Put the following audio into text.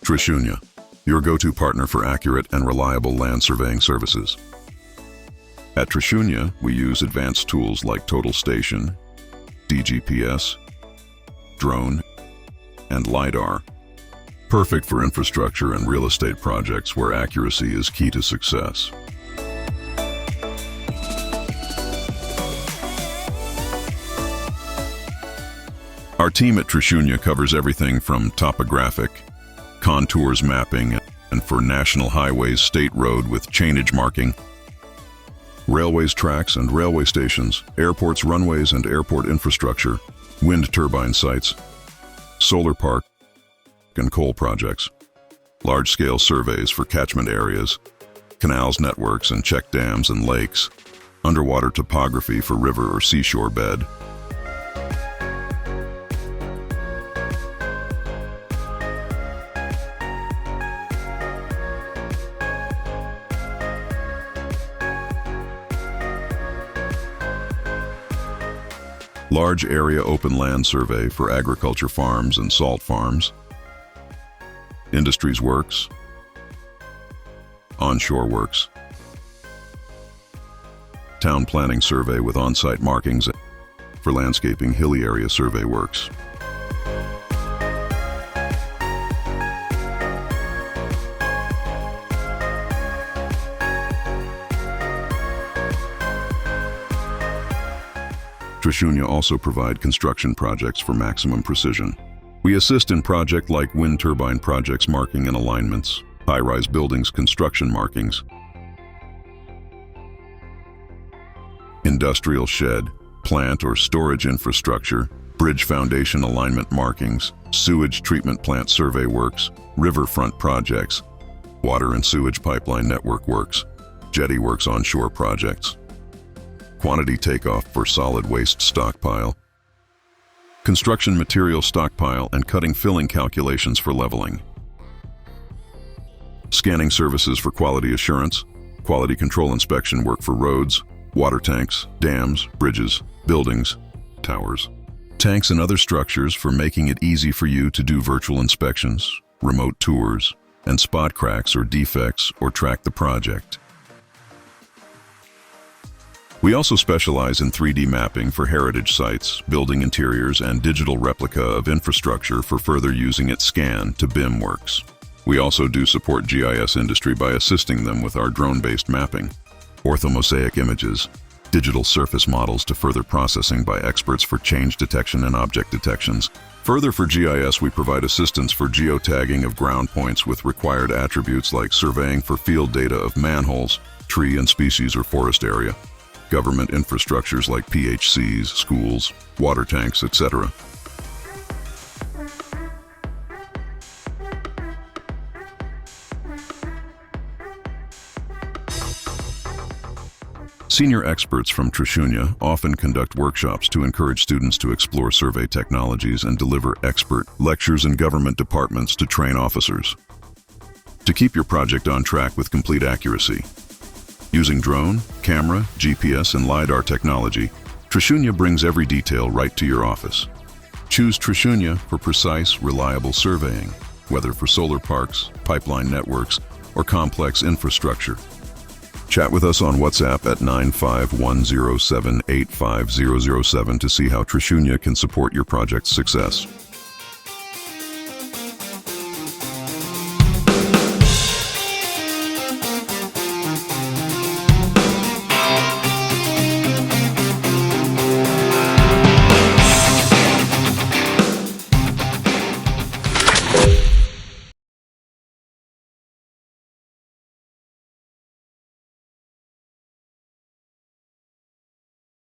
Trishunya, your go-to partner for accurate and reliable land surveying services. At Trishunya, we use advanced tools like Total Station, DGPS, drone, and Lidar. Perfect for infrastructure and real estate projects where accuracy is key to success. Our team at Trishunya covers everything from topographic, contours mapping, and for national highways, state road with chainage marking, railways, tracks and railway stations, airports, runways and airport infrastructure, wind turbine sites, solar park and coal projects, large-scale surveys for catchment areas, canals, networks and check dams and lakes, underwater topography for river or seashore bed, large area open land survey for agriculture farms and salt farms, industries works, onshore works, town planning survey with on-site markings for landscaping hilly area survey works. Trishunya also provide construction projects for maximum precision. We assist in projects like wind turbine projects marking and alignments, high-rise buildings construction markings, industrial shed, plant or storage infrastructure, bridge foundation alignment markings, sewage treatment plant survey works, riverfront projects, water and sewage pipeline network works, jetty works onshore projects, quantity takeoff for solid waste stockpile, construction material stockpile and cutting filling calculations for leveling, scanning services for quality assurance, quality control inspection work for roads, water tanks, dams, bridges, buildings, towers, tanks and other structures for making it easy for you to do virtual inspections, remote tours, and spot cracks or defects or track the project. We also specialize in 3D mapping for heritage sites, building interiors, and digital replica of infrastructure for further using its scan to BIM works. We also do support GIS industry by assisting them with our drone-based mapping, orthomosaic images, digital surface models to further processing by experts for change detection and object detections. Further, for GIS, we provide assistance for geotagging of ground points with required attributes like surveying for field data of manholes, tree and species or forest area, government infrastructures like PHCs, schools, water tanks, etc. Senior experts from Trishunya often conduct workshops to encourage students to explore survey technologies and deliver expert lectures in government departments to train officers. To keep your project on track with complete accuracy, using drone, camera, GPS, and Lidar technology, Trishunya brings every detail right to your office. Choose Trishunya for precise, reliable surveying, whether for solar parks, pipeline networks, or complex infrastructure. Chat with us on WhatsApp at 95107-85007 to see how Trishunya can support your project's success.